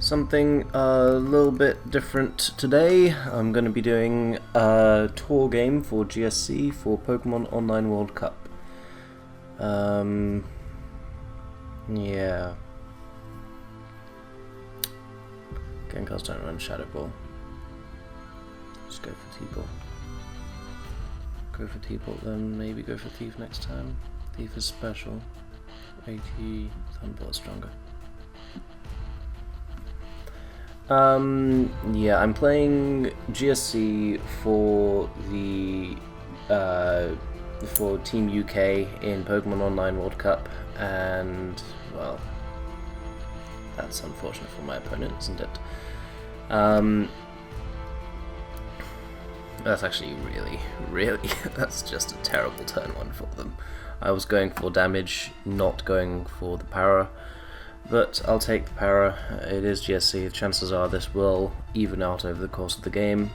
Something a little bit different today. I'm going to be doing a tour game for GSC for Pokemon Online World Cup. Yeah. Genkars don't run Shadow Ball. Just go for T-Ball. Go for T-Ball, then maybe go for Thief next time. Thief is special. AT Thunderball is stronger. Yeah, I'm playing GSC for the for Team UK in Pokemon Online World Cup, and well, that's unfortunate for my opponent, isn't it? That's actually really that's just a terrible turn one for them. I was going for damage, not going for the para. But I'll take the para. It is GSC. Chances are this will even out over the course of the game.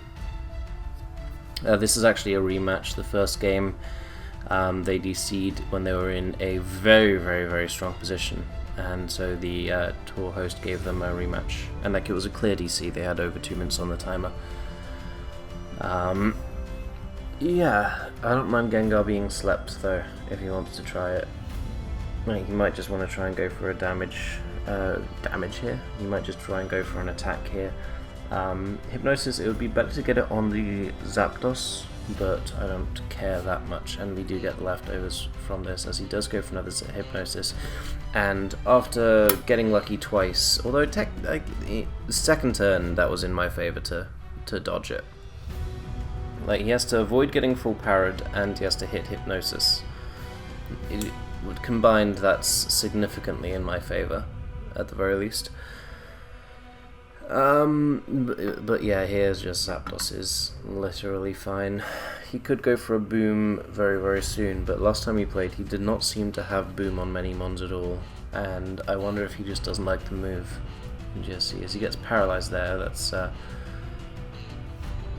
This is actually a rematch. The first game they DC'd when they were in a very strong position, and so the tour host gave them a rematch. And like, it was a clear DC. They had over 2 minutes on the timer. Yeah, I don't mind Gengar being slept though if he wants to try it. He might just want to try and go for a damage here. He might just try and go for an attack here. Hypnosis, it would be better to get it on the Zapdos, but I don't care that much, and we do get the leftovers from this, as he does go for another Hypnosis. And after getting lucky twice, although the second turn that was in my favour to dodge it. Like, he has to avoid getting full parried, and he has to hit Hypnosis. Combined, that's significantly in my favour, at the very least. But yeah, here's just Zapdos is literally fine. He could go for a Boom very soon, but last time he played he did not seem to have Boom on many mons at all, and I wonder if he just doesn't like the move. Just see, as he gets paralysed there, that's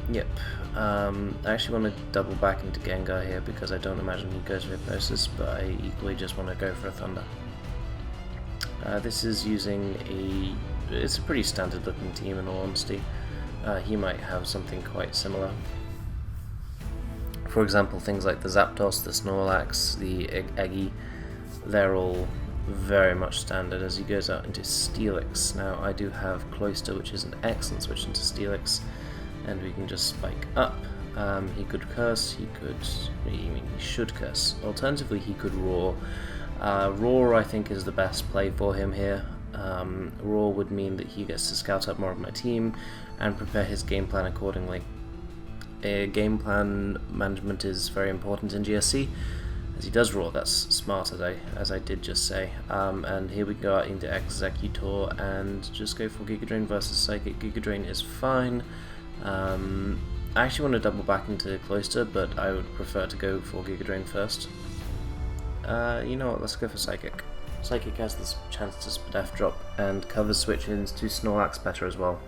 yep. I actually want to double back into Gengar here because I don't imagine he goes for Hypnosis, but I equally just want to go for a Thunder. This is using it's a pretty standard looking team in all honesty. He might have something quite similar. For example, things like the Zapdos, the Snorlax, the Eggy, they're all very much standard as he goes out into Steelix. Now I do have Cloyster, which is an excellent switch into Steelix, and we can just spike up. He could curse, he should curse. Alternatively, he could roar. Roar, I think, is the best play for him here. Roar would mean that he gets to scout up more of my team and prepare his game plan accordingly. Game plan management is very important in GSC, as he does roar. That's smart, as I did just say. And here we go out into Executor and just go for Giga Drain versus Psychic. Giga Drain is fine. I actually want to double back into Cloyster, but I would prefer to go for Giga Drain first. You know what, let's go for Psychic. Psychic has this chance to Spadef drop and covers switch-ins to Snorlax better as well.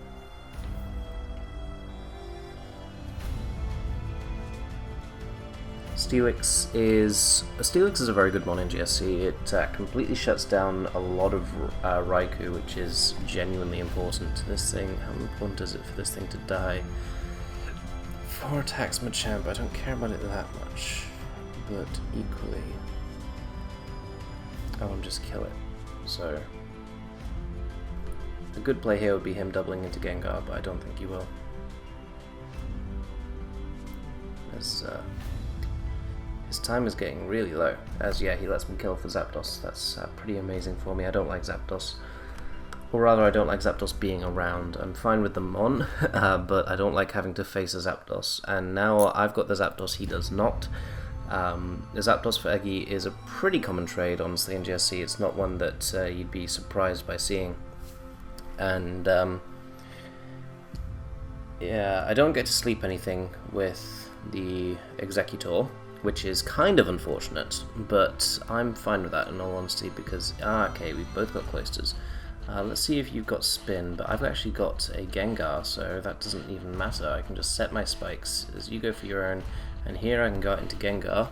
Steelix is a very good one in GSC. It completely shuts down a lot of Raikou, which is genuinely important. This thing, how important is it for this thing to die? 4 attacks, Machamp. I don't care about it that much, but equally, I want to just kill it. So a good play here would be him doubling into Gengar, but I don't think he will. As his time is getting really low, as yeah, he lets me kill for Zapdos. That's pretty amazing for me. I don't like Zapdos, or rather I don't like Zapdos being around. I'm fine with them on, but I don't like having to face a Zapdos, and now I've got the Zapdos, he does not. The Zapdos for Eggy is a pretty common trade, honestly, in GSC. It's not one that you'd be surprised by seeing, and yeah, I don't get to sleep anything with the Executor, which is kind of unfortunate, but I'm fine with that in all honesty, because, okay, we've both got Cloysters. Let's see if you've got Spin, but I've actually got a Gengar, so that doesn't even matter. I can just set my spikes as you go for your own, and here I can go out into Gengar.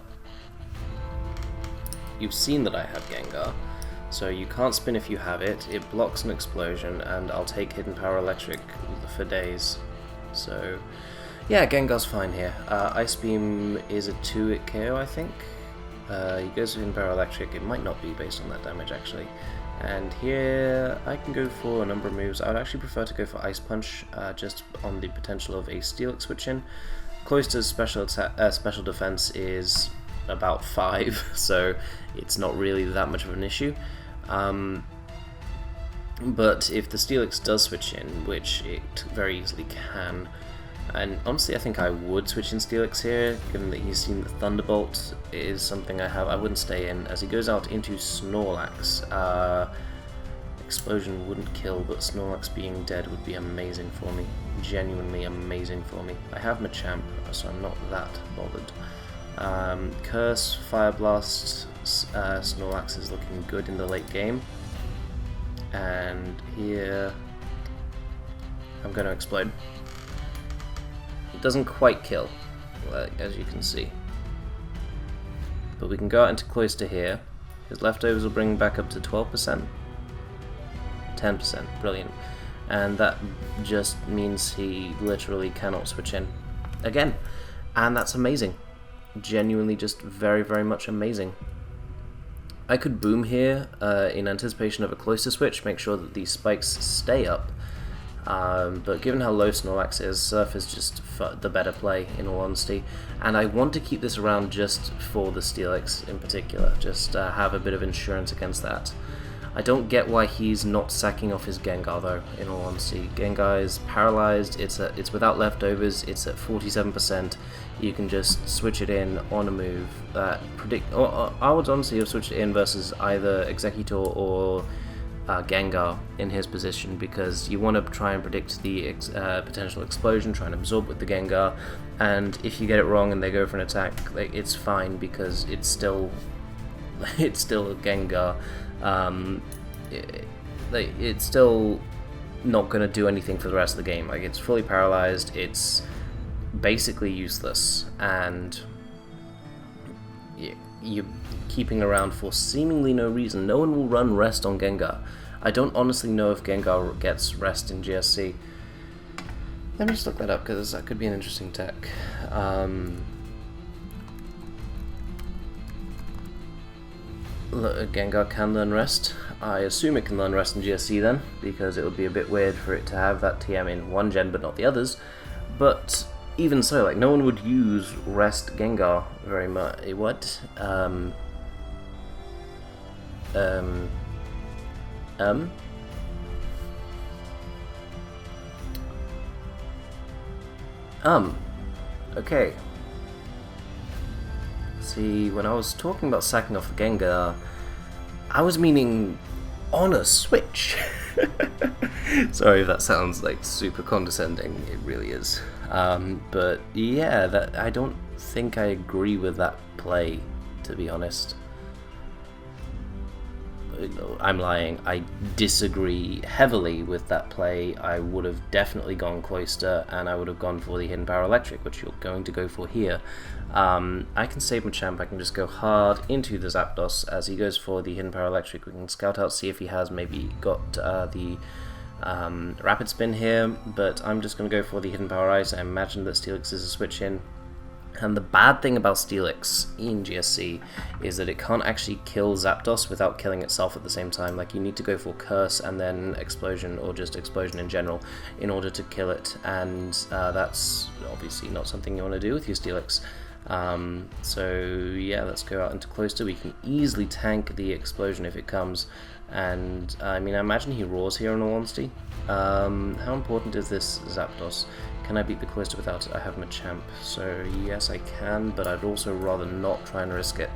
You've seen that I have Gengar, So you can't spin if you have it, it blocks an explosion, and I'll take Hidden Power Electric for days. So yeah, Gengar's fine here. Ice Beam is a 2-hit KO, I think. He goes for Hidden Power Electric, it might not be based on that damage actually. And here I can go for a number of moves. I would actually prefer to go for Ice Punch, just on the potential of a Steelix switch in. Cloyster's special defense is about 5, so it's not really that much of an issue. But if the Steelix does switch in, which it very easily can, and honestly I think I would switch in Steelix here, given that he's seen the Thunderbolt is something I wouldn't stay in, as he goes out into Snorlax. Explosion wouldn't kill, but Snorlax being dead would be amazing for me. Genuinely amazing for me. I have Machamp, so I'm not that bothered. Curse, Fire Blast, Snorlax is looking good in the late game. And here I'm going to explode. It doesn't quite kill, as you can see. But we can go out into Cloyster here. His leftovers will bring back up to 12%. 10%, brilliant. And that just means he literally cannot switch in again. And that's amazing. Genuinely just very, very much amazing. I could boom here in anticipation of a Cloyster switch, make sure that these spikes stay up. But given how low Snorlax is, Surf is just the better play, in all honesty. And I want to keep this around just for the Steelix in particular, just have a bit of insurance against that. I don't get why he's not sacking off his Gengar though, in all honesty. Gengar is paralyzed, it's without leftovers, it's at 47%. You can just switch it in on a move that I would honestly have switched it in versus either Executor or Gengar in his position, because you want to try and predict the potential explosion, try and absorb with the Gengar, and if you get it wrong and they go for an attack, it's fine because it's still a Gengar. It's still not going to do anything for the rest of the game. It's fully paralyzed, it's basically useless, and you're keeping around for seemingly no reason. No one will run rest on Gengar. I don't honestly know if Gengar gets rest in GSC. Let me just look that up, because that could be an interesting tech. Gengar can learn rest. I assume it can learn rest in GSC then, because it would be a bit weird for it to have that TM in one gen but not the others. But even so, no one would use rest Gengar very much. What? Okay. See, when I was talking about sacking off the Gengar, I was meaning on a switch. Sorry if that sounds super condescending, it really is. But yeah, I don't think I agree with that play, to be honest. I'm lying, I disagree heavily with that play. I would have definitely gone Cloyster, and I would have gone for the Hidden Power Electric, which you're going to go for here. I can save Machamp, I can just go hard into the Zapdos. As he goes for the Hidden Power Electric, we can scout out, see if he has maybe got the Rapid Spin here, but I'm just going to go for the Hidden Power Ice. I imagine that Steelix is a switch in. And the bad thing about Steelix in GSC is that it can't actually kill Zapdos without killing itself at the same time. You need to go for Curse and then Explosion, or just Explosion in general, in order to kill it, and that's obviously not something you want to do with your Steelix. So yeah, let's go out into Cloyster. We can easily tank the Explosion if it comes, and I imagine he roars here in all honesty. How important is this Zapdos? Can I beat the Cloyster without it? I have Machamp, so yes I can, but I'd also rather not try and risk it.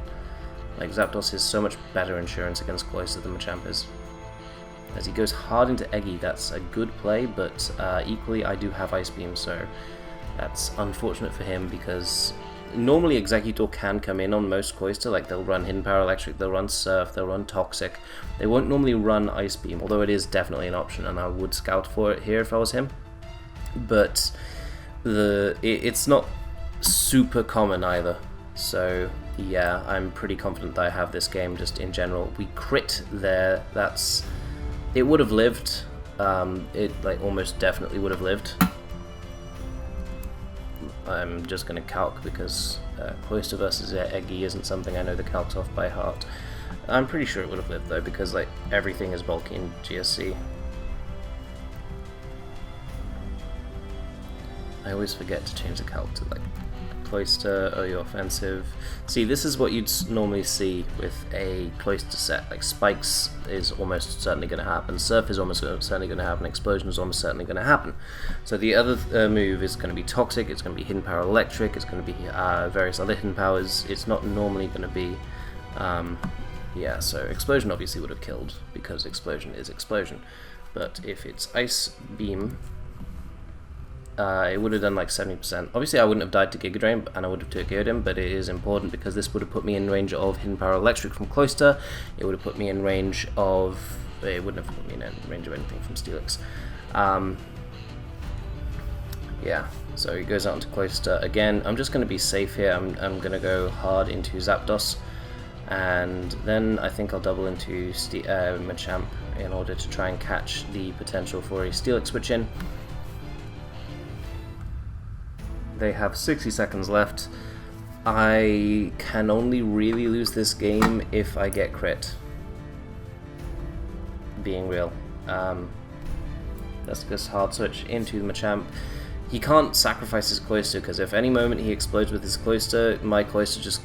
Zapdos is so much better insurance against Cloyster than Machamp is. As he goes hard into Eggy, that's a good play, but equally I do have Ice Beam, so that's unfortunate for him, because normally Executor can come in on most Cloyster. They'll run Hidden Power Electric, they'll run Surf, they'll run Toxic. They won't normally run Ice Beam, although it is definitely an option, and I would scout for it here if I was him. But it's not super common either, So yeah, I'm pretty confident that I have this game just in general. We crit there, it would have lived, it like almost definitely would have lived. I'm just going to calc because Cloister versus Eggy isn't something I know the calcs off by heart. I'm pretty sure it would have lived though, because like everything is bulky in GSC. I always forget to change the calc to like Cloister or your offensive. See, this is what you'd normally see with a Cloister set. Like Spikes is almost certainly going to happen, Surf is almost certainly going to happen, Explosion is almost certainly going to happen. So the other move is going to be Toxic, it's going to be Hidden Power Electric, it's going to be various other hidden powers. It's not normally going to be yeah, so Explosion obviously would have killed because Explosion is Explosion, but if it's Ice Beam, it would have done like 70%. Obviously I wouldn't have died to Giga Drain and I would have TKO'd him, but it is important because this would have put me in range of Hidden Power Electric from Cloister. It would have put me in range of... it wouldn't have put me in range of anything from Steelix. Yeah, so he goes out into Cloister. Again, I'm just going to be safe here. I'm going to go hard into Zapdos, and then I think I'll double into Machamp in order to try and catch the potential for a Steelix switch in. They have 60 seconds left. I can only really lose this game if I get crit. Being real. Let's just hard switch into the Machamp. He can't sacrifice his Cloister because if any moment he explodes with his Cloister, my Cloister just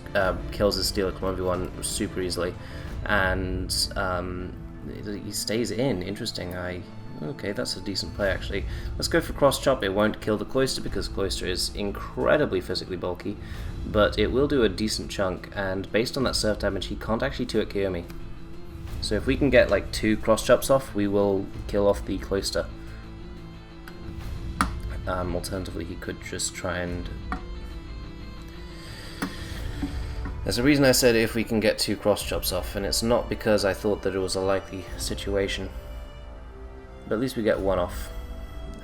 kills his Steelix 1v1 super easily. And he stays in. Interesting. Okay, that's a decent play actually. Let's go for Cross Chop. It won't kill the Cloister because Cloister is incredibly physically bulky, but it will do a decent chunk, and based on that surf damage, he can't actually 2-hit KO me. So if we can get like 2 Cross Chops off, we will kill off the Cloister. Alternatively, he could just try and... There's a reason I said if we can get 2 Cross Chops off, and it's not because I thought that it was a likely situation. But at least we get 1 off,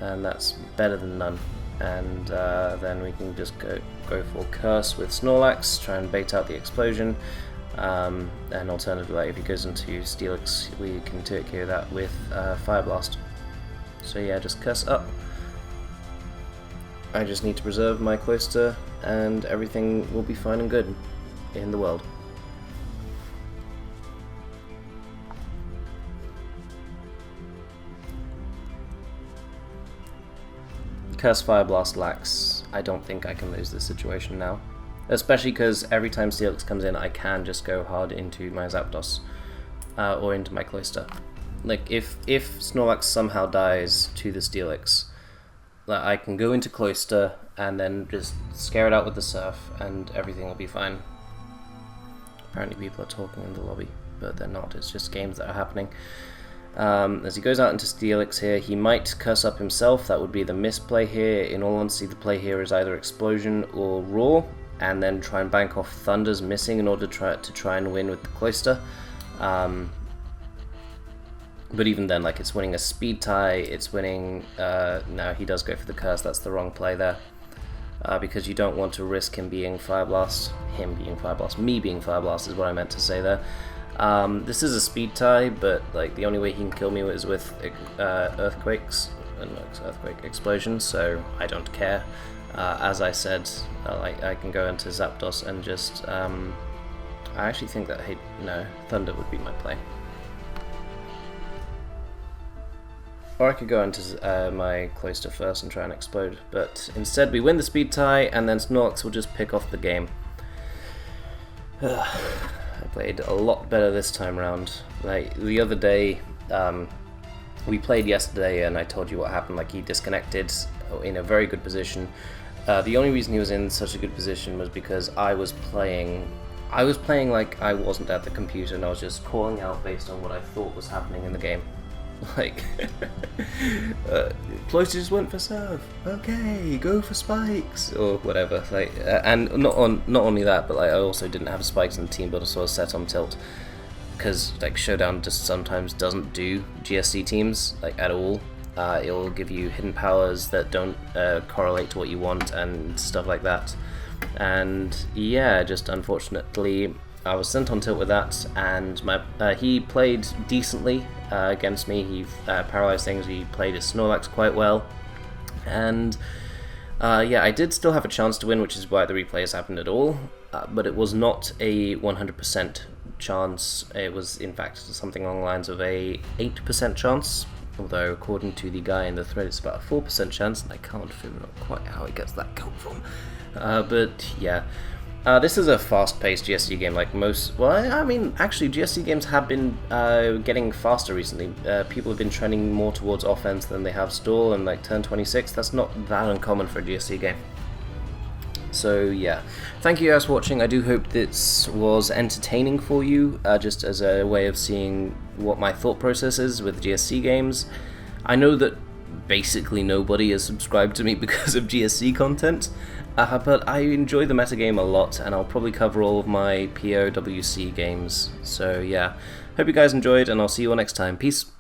and that's better than none. And then we can just go for Curse with Snorlax, try and bait out the Explosion, and alternatively, like, if he goes into Steelix, we can take care of that with Fire Blast. So yeah, just Curse up. I just need to preserve my Cloister, and everything will be fine and good in the world. Curse Fire Blast Lax. I don't think I can lose this situation now. Especially because every time Steelix comes in, I can just go hard into my Zapdos. Or into my Cloister. Like, if Snorlax somehow dies to the Steelix, like, I can go into Cloister and then just scare it out with the Surf, and everything will be fine. Apparently people are talking in the lobby, but they're not. It's just games that are happening. As he goes out into Steelix here, he might Curse up himself. That would be the misplay here. In all honesty, the play here is either Explosion or Roar, and then try and bank off Thunder's missing in order to try and win with the Cloister. But even then, like, it's winning a Speed tie, it's winning... no, he does go for the Curse. That's the wrong play there. Because you don't want to risk him being Fire Blast. Me being Fire Blast is what I meant to say there. This is a Speed tie, but like the only way he can kill me is with Earthquakes and Earthquake Explosion, so I don't care. As I said, like, I can go into Zapdos and just I actually think that Thunder would be my play. Or I could go into my Cloister first and try and explode, but instead we win the Speed tie, and then Snorlax will just pick off the game. I played a lot better this time around. Like, the other day, we played yesterday and I told you what happened. Like, he disconnected in a very good position. The only reason he was in such a good position was because I was playing like I wasn't at the computer, and I was just calling out based on what I thought was happening in the game. Like, Cloister just went for Surf. Okay, go for Spikes or whatever. Like, and not only that, but like I also didn't have Spikes in the team, but also set on tilt because like Showdown just sometimes doesn't do GSC teams like at all. It'll give you hidden powers that don't correlate to what you want and stuff like that. And yeah, just unfortunately I was sent on tilt with that, and he played decently against me. He paralyzed things, he played his Snorlax quite well, and yeah, I did still have a chance to win, which is why the replays happened at all, but it was not a 100% chance. It was in fact something along the lines of a 8% chance, although according to the guy in the thread it's about a 4% chance, and I can't figure out quite how he gets that count from. But yeah, this is a fast-paced GSC game like most... Well, I mean, actually, GSC games have been getting faster recently. People have been trending more towards offense than they have stall, and like turn 26, that's not that uncommon for a GSC game. So yeah, thank you guys for watching. I do hope this was entertaining for you, just as a way of seeing what my thought process is with GSC games. I know that basically nobody is subscribed to me because of GSC content, but I enjoy the metagame a lot, and I'll probably cover all of my POWC games. So yeah, hope you guys enjoyed, and I'll see you all next time. Peace!